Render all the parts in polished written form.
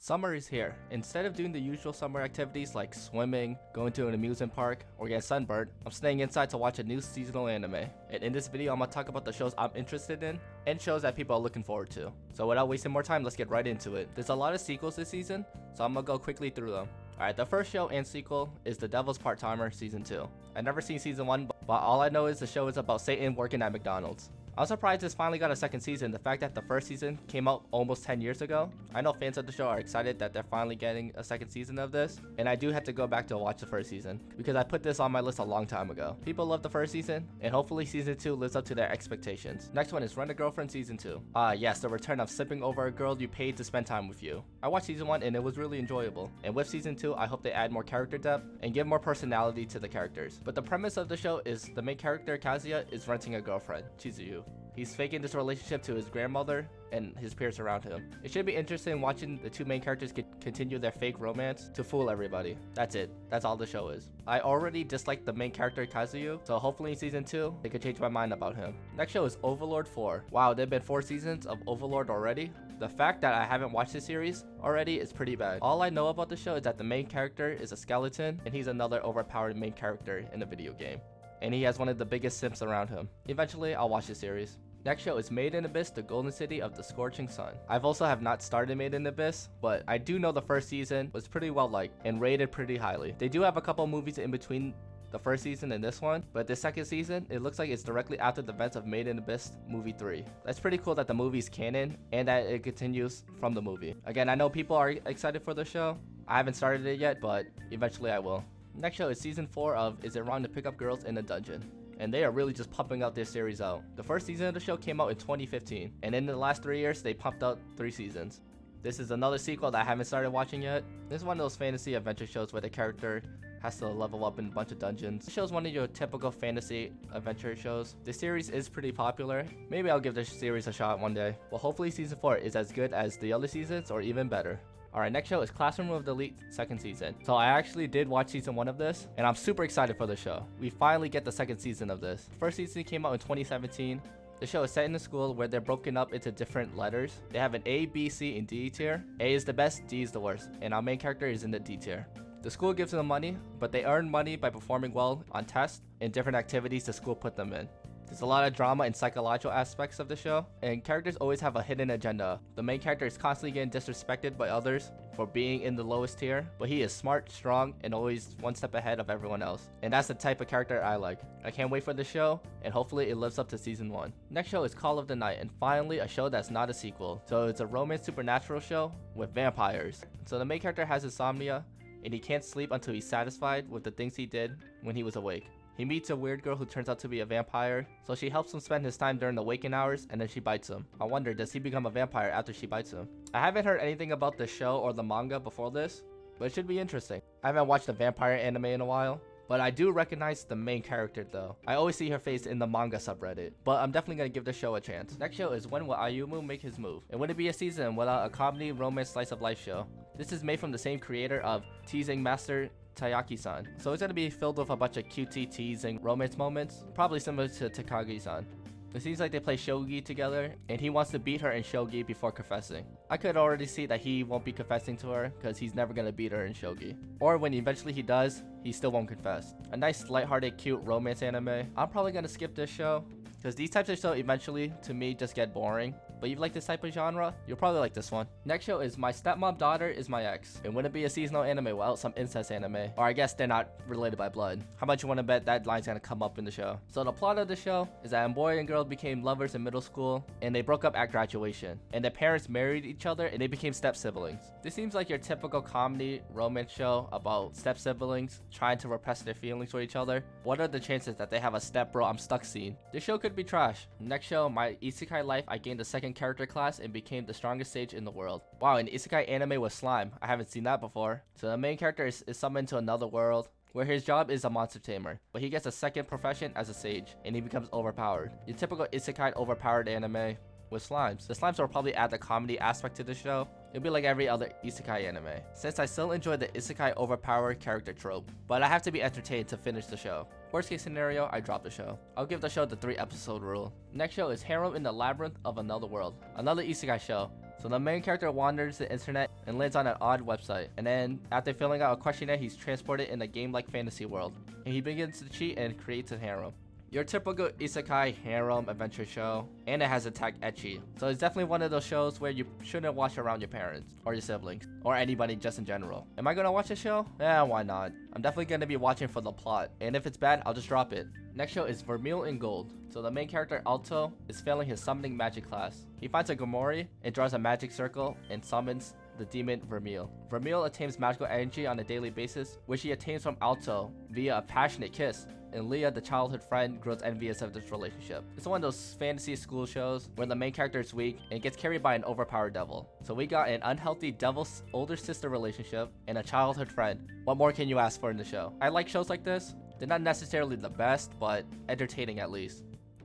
Summer is here. Instead of doing the usual summer activities like swimming, going to an amusement park, or get sunburned, I'm staying inside to watch a new seasonal anime. And in this video, I'm gonna talk about the shows I'm interested in and shows that people are looking forward to. So without wasting more time, let's get right into it. There's a lot of sequels this season, so I'm gonna go quickly through them. Alright, the first show and sequel is The Devil's Part-Timer Season 2. I've never seen Season 1, but all I know is the show is about Satan working at McDonald's. I'm surprised this finally got a second season. The fact that the first season came out almost 10 years ago. I know fans of the show are excited that they're finally getting a second season of this, and I do have to go back to watch the first season because I put this on my list a long time ago. People love the first season, and hopefully season 2 lives up to their expectations. Next one is Rent a Girlfriend Season 2. Yes, the return of sipping over a girl you paid to spend time with you. I watched season 1 and it was really enjoyable, and with season 2 I hope they add more character depth and give more personality to the characters. But the premise of the show is the main character Kazuya is renting a girlfriend, Chizuyu. He's faking this relationship to his grandmother and his peers around him. It should be interesting watching the two main characters continue their fake romance to fool everybody. That's it. That's all the show is. I already dislike the main character Kazuyu, so hopefully in season 2 they could change my mind about him. Next show is Overlord 4. Wow, there have been 4 seasons of Overlord already? The fact that I haven't watched this series already is pretty bad. All I know about the show is that the main character is a skeleton and he's another overpowered main character in a video game. And he has one of the biggest simps around him. Eventually, I'll watch this series. Next show is Maid in Abyss, the Golden City of the Scorching Sun. I've also have not started Maid in Abyss, but I do know the first season was pretty well liked and rated pretty highly. They do have a couple movies in between the first season and this one, but the second season, it looks like it's directly after the events of Maid in Abyss movie 3. That's pretty cool that the movie's canon and that it continues from the movie. Again, I know people are excited for the show. I haven't started it yet, but eventually I will. Next show is season 4 of Is It Wrong to Pick Up Girls in a Dungeon? And they are really just pumping out this series out. The first season of the show came out in 2015, and in the last 3 years, they pumped out 3 seasons. This is another sequel that I haven't started watching yet. This is one of those fantasy adventure shows where the character has to level up in a bunch of dungeons. This show is one of your typical fantasy adventure shows. This series is pretty popular. Maybe I'll give this series a shot one day. Well, hopefully season 4 is as good as the other seasons or even better. Alright, next show is Classroom of the Elite second season. So I actually did watch season 1 of this, and I'm super excited for the show. We finally get the second season of this. First season came out in 2017. The show is set in a school where they're broken up into different letters. They have an A, B, C, and D tier. A is the best, D is the worst, and our main character is in the D tier. The school gives them money, but they earn money by performing well on tests and different activities the school put them in. There's a lot of drama and psychological aspects of the show, and characters always have a hidden agenda. The main character is constantly getting disrespected by others for being in the lowest tier, but he is smart, strong, and always one step ahead of everyone else. And that's the type of character I like. I can't wait for the show, and hopefully it lives up to season 1. Next show is Call of the Night, and finally a show that's not a sequel. So it's a romance supernatural show with vampires. So the main character has insomnia, and he can't sleep until he's satisfied with the things he did when he was awake. He meets a weird girl who turns out to be a vampire, so she helps him spend his time during the waking hours, and then she bites him. I wonder, does he become a vampire after she bites him? I haven't heard anything about the show or the manga before this, but it should be interesting. I haven't watched a vampire anime in a while, but I do recognize the main character though. I always see her face in the manga subreddit, but I'm definitely gonna give the show a chance. Next show is When Will Ayumu Make His Move? And would it be a season without a comedy, romance, slice of life show? This is made from the same creator of Teasing Master Tayaki-san, so it's gonna be filled with a bunch of cutesy teasing romance moments, probably similar to Takagi-san. It seems like they play shogi together, and he wants to beat her in shogi before confessing. I could already see that he won't be confessing to her because he's never gonna beat her in shogi. Or when eventually he does, he still won't confess. A nice lighthearted cute romance anime. I'm probably gonna skip this show because these types of shows eventually to me just get boring. But you like this type of genre, you'll probably like this one. Next show is My Stepmom Daughter Is My Ex. And wouldn't it be a seasonal anime without some incest anime? Or I guess they're not related by blood. How much you want to bet that line's gonna come up in the show? So the plot of the show is that a boy and girl became lovers in middle school, and they broke up at graduation. And their parents married each other, and they became step siblings. This seems like your typical comedy romance show about step siblings trying to repress their feelings for each other. What are the chances that they have a step bro I'm stuck scene? This show could be trash. Next show, My Isekai Life, I gained a second character class and became the strongest sage in the world. Wow, an isekai anime with slime. I haven't seen that before. So the main character is summoned to another world where his job is a monster tamer, but he gets a second profession as a sage and he becomes overpowered. Your typical isekai overpowered anime with slimes. The slimes will probably add the comedy aspect to the show. It'll be like every other isekai anime, since I still enjoy the isekai overpowered character trope, but I have to be entertained to finish the show. Worst case scenario, I drop the show. I'll give the show the 3 episode rule. Next show is Harem in the Labyrinth of Another World, another isekai show. So the main character wanders the internet and lands on an odd website, and then after filling out a questionnaire, he's transported in a game-like fantasy world, and he begins to cheat and creates a harem. Your typical Isekai harem adventure show, and it has a tag ecchi. So it's definitely one of those shows where you shouldn't watch around your parents, or your siblings, or anybody just in general. Am I gonna watch the show? Why not? I'm definitely gonna be watching for the plot, and if it's bad, I'll just drop it. Next show is Vermeil in Gold. So the main character, Alto, is failing his summoning magic class. He finds a Gomori and draws a magic circle and summons the demon Vermeil. Vermeil attains magical energy on a daily basis, which he attains from Alto via a passionate kiss, and Leah, the childhood friend, grows envious of this relationship. It's one of those fantasy school shows where the main character is weak and gets carried by an overpowered devil. So we got an unhealthy devil's older sister relationship and a childhood friend. What more can you ask for in the show? I like shows like this. They're not necessarily the best, but entertaining at least.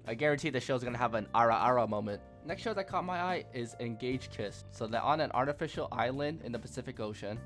I guarantee the show's gonna have an ara moment. Next show that caught my eye is Engaged Kiss. So they're on an artificial island in the Pacific Ocean,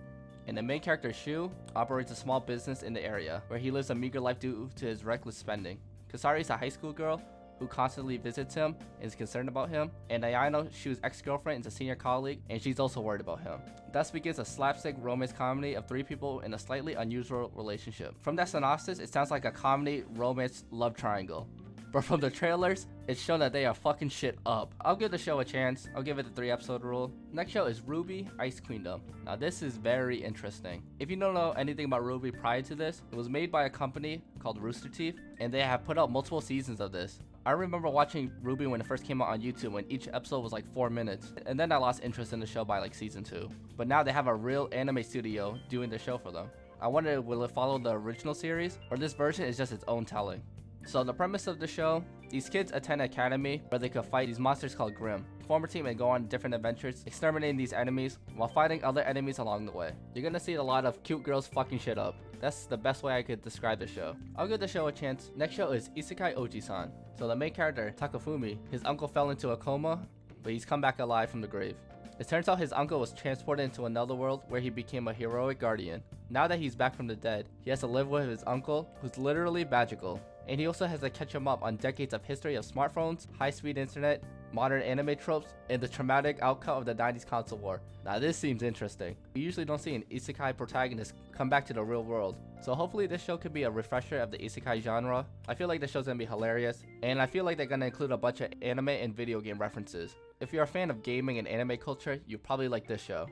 and the main character Shu operates a small business in the area where he lives a meager life due to his reckless spending. Kasari is a high school girl who constantly visits him and is concerned about him, and Ayano, Shu's ex-girlfriend, is a senior colleague and she's also worried about him. Thus begins a slapstick romance comedy of three people in a slightly unusual relationship. From that synopsis, it sounds like a comedy romance love triangle. But from the trailers, it's shown that they are fucking shit up. I'll give the show a chance. I'll give it the 3-episode rule. Next show is RWBY Ice Queendom. Now this is very interesting. If you don't know anything about RWBY prior to this, it was made by a company called Rooster Teeth, and they have put out multiple seasons of this. I remember watching RWBY when it first came out on YouTube when each episode was like 4 minutes, and then I lost interest in the show by like season 2. But now they have a real anime studio doing the show for them. I wonder, will it follow the original series, or this version is just its own telling? So the premise of the show, these kids attend an academy where they could fight these monsters called Grimm. Form a team and go on different adventures, exterminating these enemies while fighting other enemies along the way. You're gonna see a lot of cute girls fucking shit up. That's the best way I could describe the show. I'll give the show a chance. Next show is Isekai Oji-san. So the main character, Takafumi, his uncle fell into a coma, but he's come back alive from the grave. It turns out his uncle was transported into another world where he became a heroic guardian. Now that he's back from the dead, he has to live with his uncle, who's literally magical. And he also has to catch him up on decades of history of smartphones, high-speed internet, modern anime tropes, and the traumatic outcome of the 90s console war. Now this seems interesting. We usually don't see an isekai protagonist come back to the real world. So hopefully this show could be a refresher of the isekai genre. I feel like the show's gonna be hilarious, and I feel like they're gonna include a bunch of anime and video game references. If you're a fan of gaming and anime culture, you probably like this show.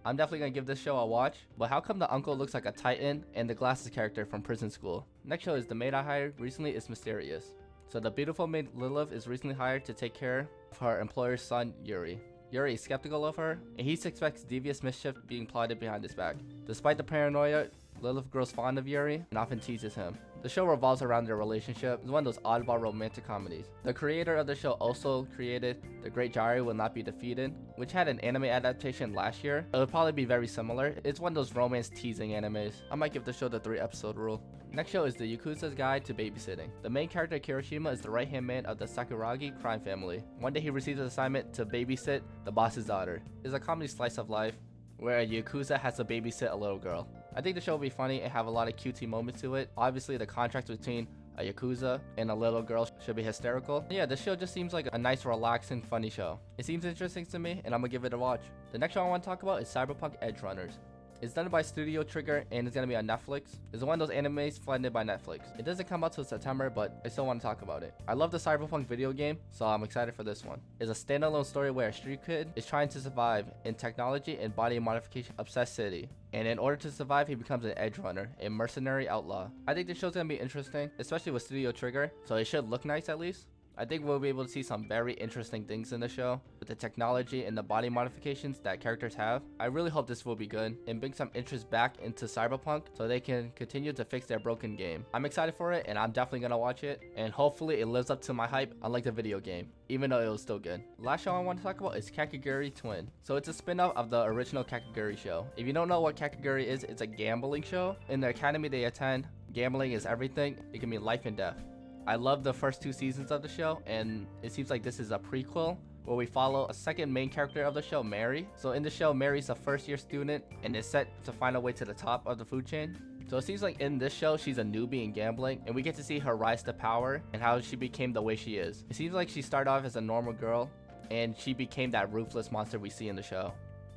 I'm definitely gonna give this show a watch, but how come the uncle looks like a titan and the glasses character from Prison School? Next show is The Maid I Hired Recently is Mysterious. So the beautiful maid Lilith is recently hired to take care of her employer's son Yuri. Yuri is skeptical of her, and he suspects devious mischief being plotted behind his back. Despite the paranoia, Lilith grows fond of Yuri and often teases him. The show revolves around their relationship. It's one of those oddball romantic comedies. The creator of the show also created The Great Gyre Will Not Be Defeated, which had an anime adaptation last year. It would probably be very similar. It's one of those romance teasing animes. I might give the show the 3-episode rule. Next show is the Yakuza's Guide to Babysitting. The main character Kirishima is the right-hand man of the Sakuragi crime family. One day he receives an assignment to babysit the boss's daughter. It's a comedy slice of life where a Yakuza has to babysit a little girl. I think the show will be funny and have a lot of cutesy moments to it. Obviously, the contrast between a Yakuza and a little girl should be hysterical. Yeah, this show just seems like a nice, relaxing, funny show. It seems interesting to me, and I'm gonna give it a watch. The next show I want to talk about is Cyberpunk Edgerunners. It's done by Studio Trigger and it's gonna be on Netflix. It's one of those animes funded by Netflix. It doesn't come out till September, but I still want to talk about it. I love the Cyberpunk video game, so I'm excited for this one. It's a standalone story where a street kid is trying to survive in technology and body modification obsessed city. And in order to survive, he becomes an edge runner, a mercenary outlaw. I think this show's gonna be interesting, especially with Studio Trigger, so it should look nice at least. I think we'll be able to see some very interesting things in the show with the technology and the body modifications that characters have. I really hope this will be good and bring some interest back into Cyberpunk so they can continue to fix their broken game. I'm excited for it and I'm definitely gonna watch it, and hopefully it lives up to my hype unlike the video game, even though it was still good. Last show I want to talk about is Kakegurui Twin. So it's a spin-off of the original Kakegurui show. If you don't know what Kakegurui is, it's a gambling show. In the academy they attend, gambling is everything. It can mean life and death. I love the first 2 seasons of the show, and it seems like this is a prequel where we follow a second main character of the show, Mary. So in the show, Mary's a first-year student and is set to find a way to the top of the food chain. So it seems like in this show, she's a newbie in gambling, and we get to see her rise to power and how she became the way she is. It seems like she started off as a normal girl, and she became that ruthless monster we see in the show.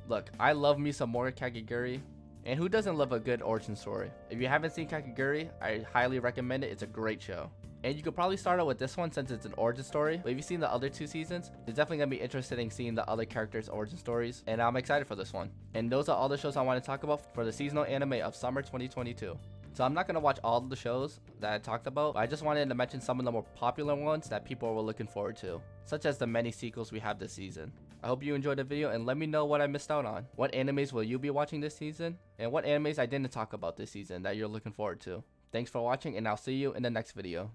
Look, I love me some more Kakegurui, and who doesn't love a good origin story? If you haven't seen Kakegurui, I highly recommend it. It's a great show. And you could probably start out with this one since it's an origin story, but if you've seen the other 2 seasons, you're definitely going to be interested in seeing the other characters' origin stories, and I'm excited for this one. And those are all the shows I want to talk about for the seasonal anime of summer 2022. So I'm not going to watch all of the shows that I talked about, but I just wanted to mention some of the more popular ones that people were looking forward to, such as the many sequels we have this season. I hope you enjoyed the video and let me know what I missed out on. What animes will you be watching this season? And what animes I didn't talk about this season that you're looking forward to? Thanks for watching, and I'll see you in the next video.